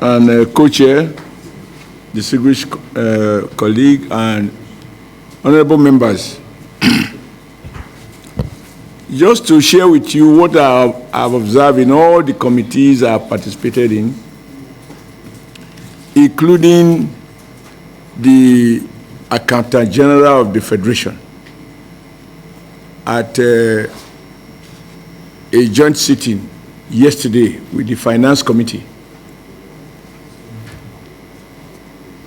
and co-chair, distinguished colleague, and honorable members. Just to share with you what I've observed in all the committees I've participated in, including the Accountant General of the Federation at a joint sitting yesterday with the Finance Committee.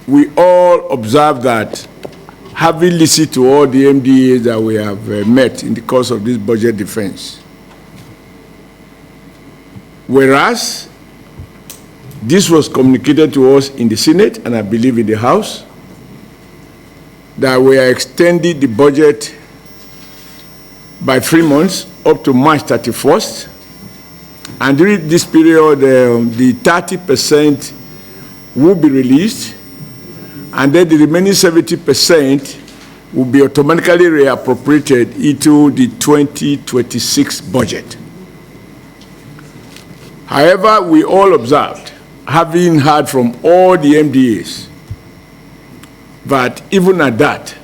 We all observed that, having listened to all the MDAs that we have met in the course of this budget defense, whereas this was communicated to us in the Senate and I believe in the House, that we are extending the budget by 3 months up to March 31st. And during this period, the 30% will be released, and then the remaining 70% will be automatically reappropriated into the 2026 budget. However, we all observed, having heard from all the MDAs, that even at that,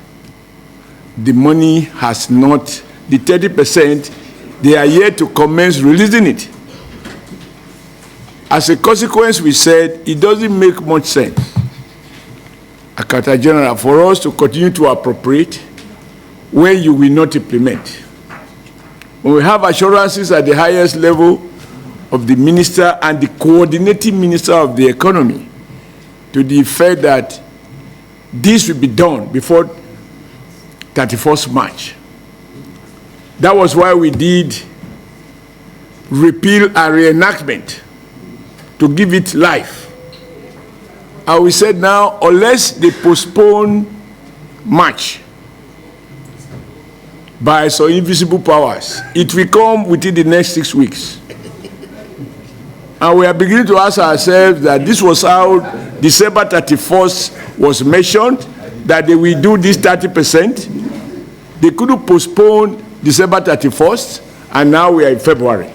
the money has not, the 30%, they are yet to commence releasing it. As a consequence, we said it doesn't make much sense, Accountant General, for us to continue to appropriate when you will not implement. When we have assurances at the highest level of the minister and the coordinating minister of the economy to the effect that this will be done before 31st March. That was why we did repeal and reenactment to give it life. And we said now, unless they postpone March by some invisible powers, it will come within the next 6 weeks. And we are beginning to ask ourselves that this was how December 31st was mentioned, that they will do this 30%. They couldn't postpone December 31st, and now we are in February.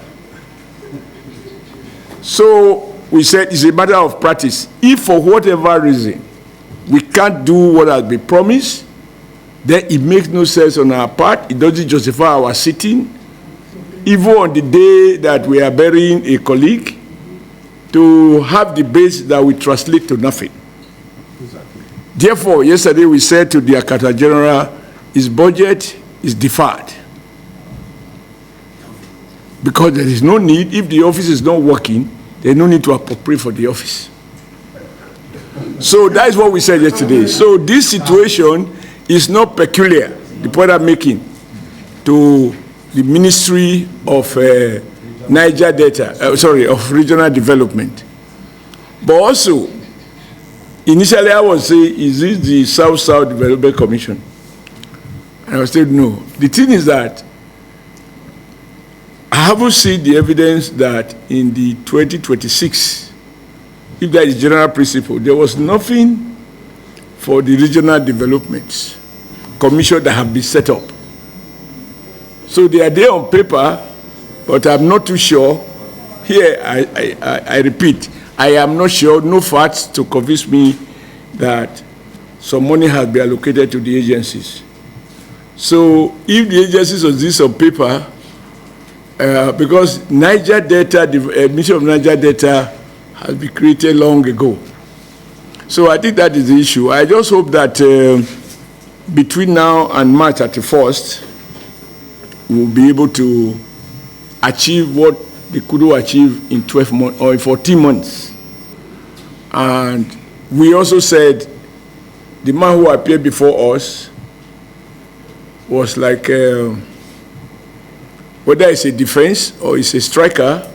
So we said it's a matter of practice. If for whatever reason we can't do what has been promised, then it makes no sense on our part. It doesn't justify our sitting, even on the day that we are burying a colleague, to have debates that will translate to nothing. Exactly. Therefore, yesterday we said to the Accountant General, his budget is deferred. Because there is no need, if the office is not working, there's no need to appropriate for the office. So that is what we said yesterday. So this situation is not peculiar, the point I'm making, to the Ministry of Niger Delta, of Regional Development. But also, initially I was saying, is this the South-South Development Commission? And I was saying, no. The thing is that I haven't seen the evidence that in the 2026, if that is general principle, there was nothing for the Regional Development Commission that have been set up. So they are there on paper, but I'm not too sure. Here, I repeat, I am not sure, no facts to convince me that some money has been allocated to the agencies. So if the agencies exist on paper, because Niger Delta, the Ministry of Niger Delta has been created long ago. So I think that is the issue. I just hope that between now and March 31st, we'll be able to achieve what they could achieve in 12 months or in 14 months. And we also said the man who appeared before us was like, whether it's a defense or it's a striker,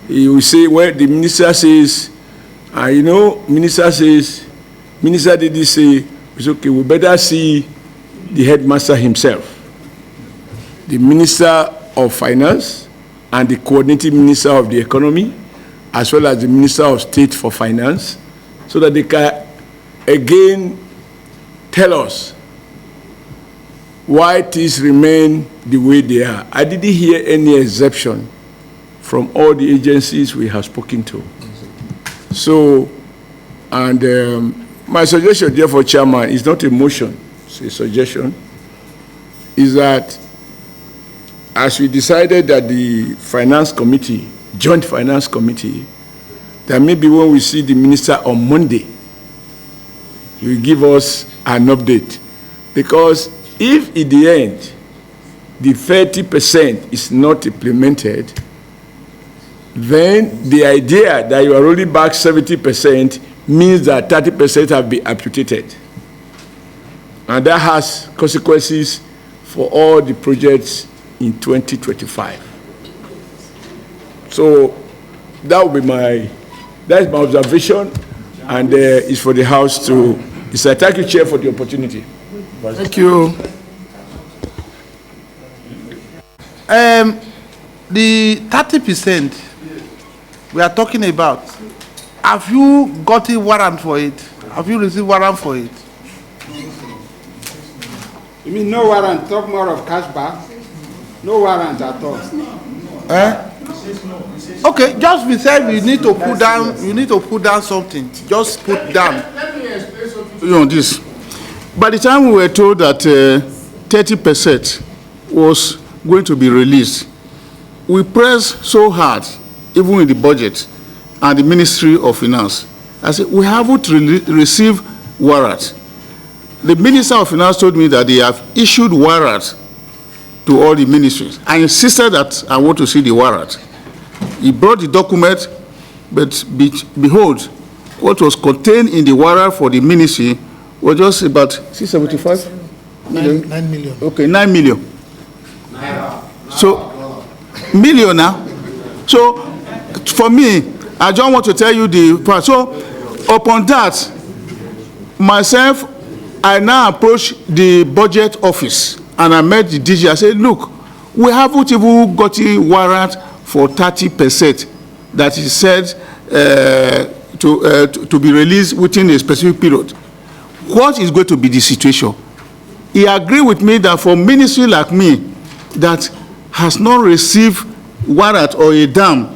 he will say, well, the minister says, minister didn't say, it's okay, we better see the headmaster himself, the Minister of Finance and the coordinating Minister of the Economy, as well as the Minister of State for Finance, so that they can again tell us why things remain the way they are. I didn't hear any exception from all the agencies we have spoken to. So, and my suggestion, therefore, Chairman, is not a motion, it's a suggestion, is that as we decided that the Finance Committee, Joint Finance Committee, that maybe when we see the Minister on Monday, he will give us an update. Because if in the end, the 30% is not implemented, then the idea that you are rolling back 70% means that 30% have been amputated. And that has consequences for all the projects in 2025. So that will be that is my observation, and it's for the House to decide. Thank you, Chair, for the opportunity. Thank you. The 30% we are talking about, have you got a warrant for it? Have you received warrant for it? You mean no warrant? Talk more of cashback. No warrant at all. Okay, just we said we need to put down. You need to put down something. Just put down. Let me explain something on this. By the time we were told that 30% was going to be released, we pressed so hard, even in the budget and the Ministry of Finance. I said, we haven't received warrant. The Minister of Finance told me that they have issued warrant to all the ministries. I insisted that I want to see the warrant. He brought the document, but behold, what was contained in the warrant for the ministry was just about 675 million. 9 million. Okay, 9 million. So, million now. So, for me, I don't want to tell you the part. So, upon that, myself, I now approach the budget office and I met the DG. I said, look, we haven't even got a warrant for 30% that is said to be released within a specific period. What is going to be the situation? He agreed with me that for ministry like me that has not received warrant or a dam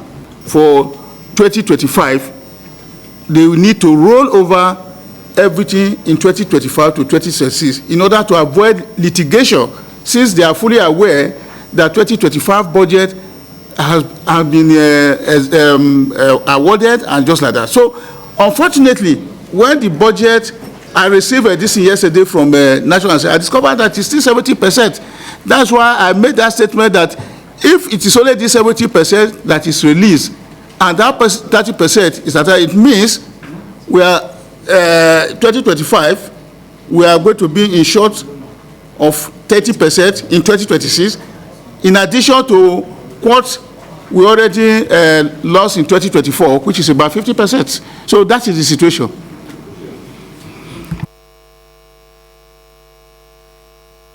for 2025, they will need to roll over everything in 2025 to 2026 in order to avoid litigation, since they are fully aware that 2025 budget has been awarded and just like that. So, unfortunately, when the budget, I received this yesterday from National Assembly, I discovered that it's still 70%. That's why I made that statement that if it is only this 70% that is released, and that 30% is that, it means we are 2025, we are going to be in short of 30% in 2026, in addition to what we already lost in 2024, which is about 50%. So that is the situation.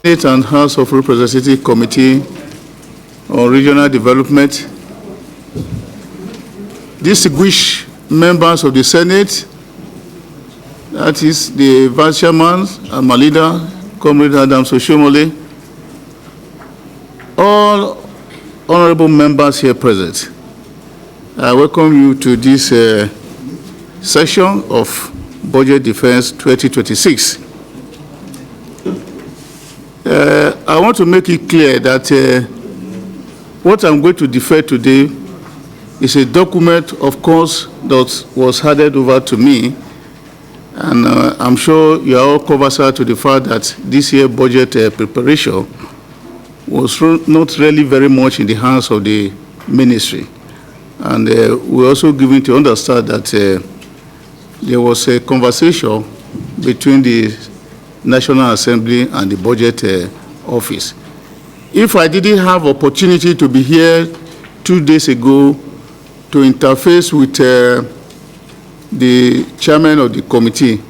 Senate and House of Representatives Committee on Regional Development, distinguished members of the Senate, that is the Vice Chairman and my leader, Comrade Oshiomole, all honorable members here present, I welcome you to this session of Budget Defense 2026. I want to make it clear that what I'm going to defer today is a document, of course, that was handed over to me. And I'm sure you are all conversant to the fact that this year's budget preparation was not really very much in the hands of the ministry. And we're also given to understand that there was a conversation between the National Assembly and the Budget Office. If I didn't have opportunity to be here 2 days ago to interface with the chairman of the committee,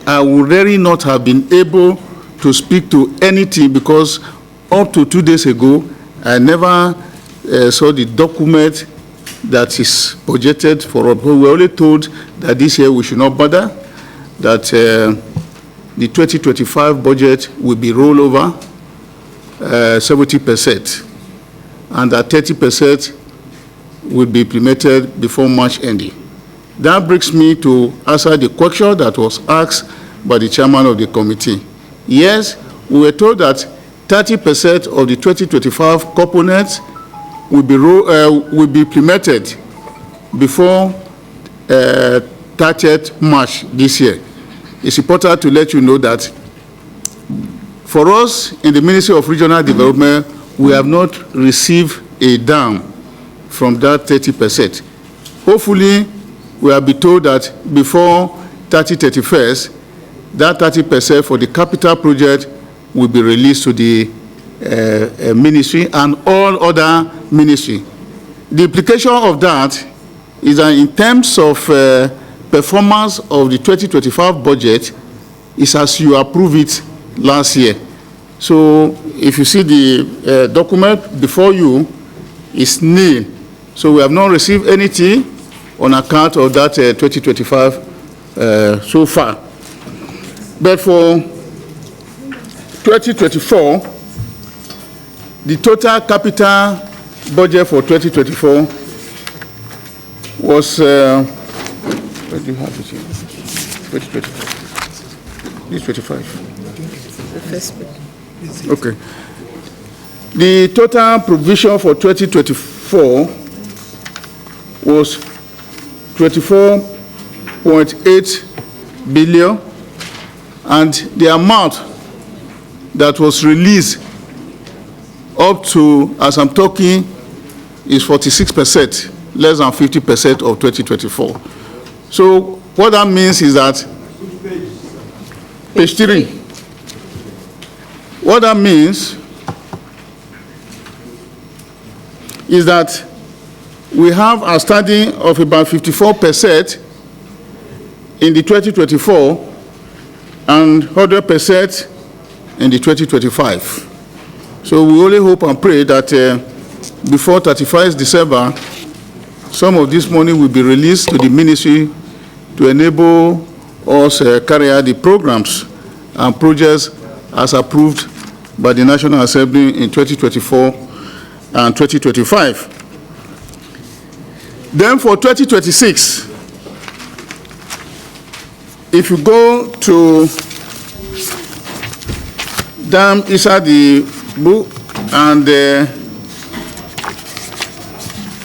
I would really not have been able to speak to anything, because up to 2 days ago, I never saw the document that is budgeted for us. We were only told that this year we should not bother, that the 2025 budget will be rolled over 70%, and that 30% will be implemented before March ending. That brings me to answer the question that was asked by the chairman of the committee. Yes, we were told that 30% of the 2025 components will be implemented before 30th March this year. It's important to let you know that for us in the Ministry of Regional Development, we have not received a dime from that 30%. Hopefully, we will be told that before 31st, that 30% for the capital project will be released to the ministry and all other ministry. The implication of that is that in terms of performance of the 2025 budget is as you approve it last year. So if you see the document before you, it's nil. So we have not received anything on account of that 2025 so far. But for 2024, the total capital budget for 2024 was, where do you have it here? 2024. This 25. The first bit. Okay. The total provision for 2024 was 24.8 billion, and the amount that was released up to, as I'm talking, is 46%, less than 50% of 2024. So what that means is that, page 3, what that means is that we have a study of about 54% in the 2024 and 100% in the 2025. So we only hope and pray that before 31st December, some of this money will be released to the ministry to enable us carry out the programs and projects as approved by the National Assembly in 2024 and 2025. Then for 2026, if you go to down inside the book and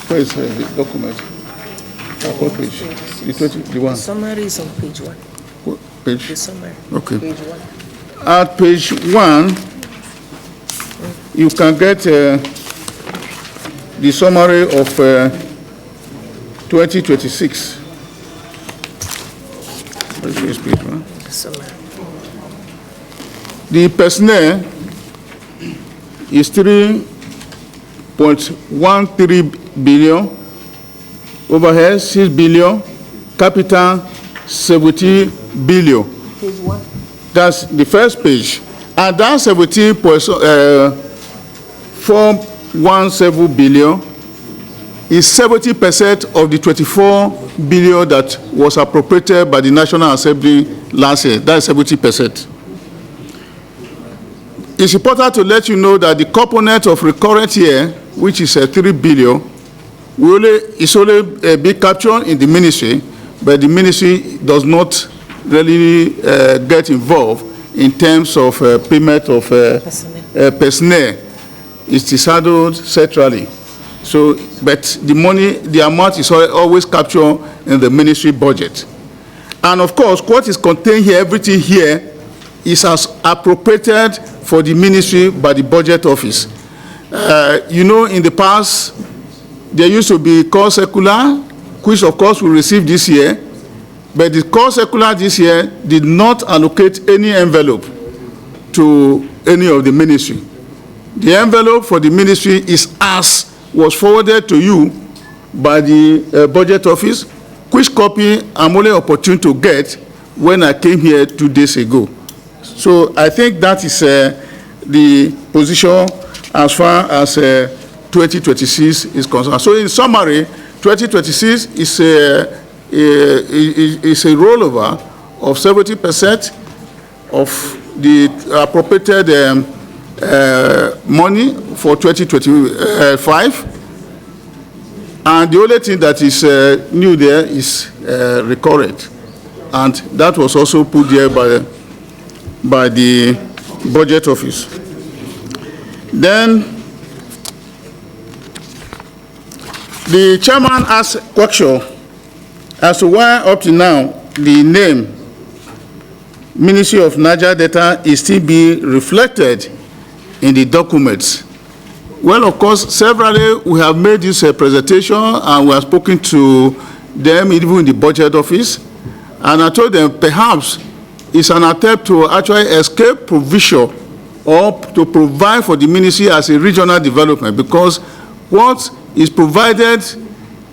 where is the document? What page? The one. The summary is on page 1. What page? The summary. Okay. Page 1. At page 1, you can get the summary of 2026. Where's this page 1? The summary. The personnel is 3.13 billion, overhead 6 billion, capital 70 billion. Page 1. That's the first page. And that 17.417 billion is 70% of the 24 billion that was appropriated by the National Assembly last year. That's 70%. It's important to let you know that the component of recurrent year, which is 3 billion, is only a big capture in the ministry, but the ministry does not really get involved in terms of payment of personnel. It is handled centrally. So, but the money, the amount is always captured in the ministry budget. And of course, what is contained here, everything here, is as appropriated for the ministry by the budget office. You know, in the past, there used to be call circular, which of course we received this year, but the call circular this year did not allocate any envelope to any of the ministry. The envelope for the ministry is as was forwarded to you by the budget office, which copy I'm only opportune to get when I came here 2 days ago. So I think that is the position as far as 2026 is concerned. So in summary, 2026 is a rollover of 70% of the appropriated money for 2025. And the only thing that is new there is recurrent. And that was also put there by the budget office. Then the chairman asked a question as to why up to now the name Ministry of Niger Delta is still being reflected in the documents. Well, of course, severally we have made this presentation and we have spoken to them even in the budget office. And I told them perhaps it's an attempt to actually escape provision or to provide for the ministry as a regional development, because what is provided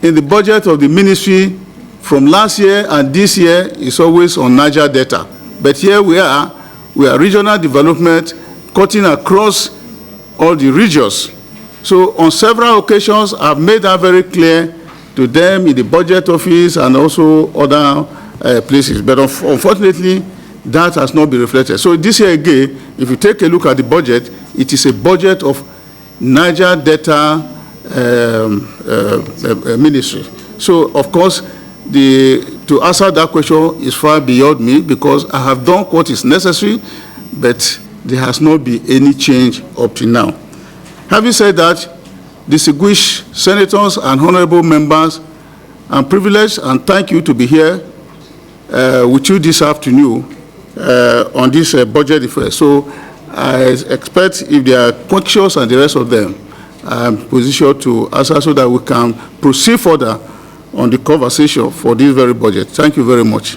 in the budget of the ministry from last year and this year is always on Niger Delta. But here we are regional development cutting across all the regions. So on several occasions, I've made that very clear to them in the budget office and also other places. But unfortunately, that has not been reflected. So this year again, if you take a look at the budget, it is a budget of Niger Delta Ministry. So of course, to answer that question is far beyond me, because I have done what is necessary, but there has not been any change up to now. Having said that, distinguished senators and honorable members, I'm privileged and thank you to be here with you this afternoon on this budget affair. So I expect if there are questions and the rest of them, I'm positioned to answer so that we can proceed further on the conversation for this very budget. Thank you very much.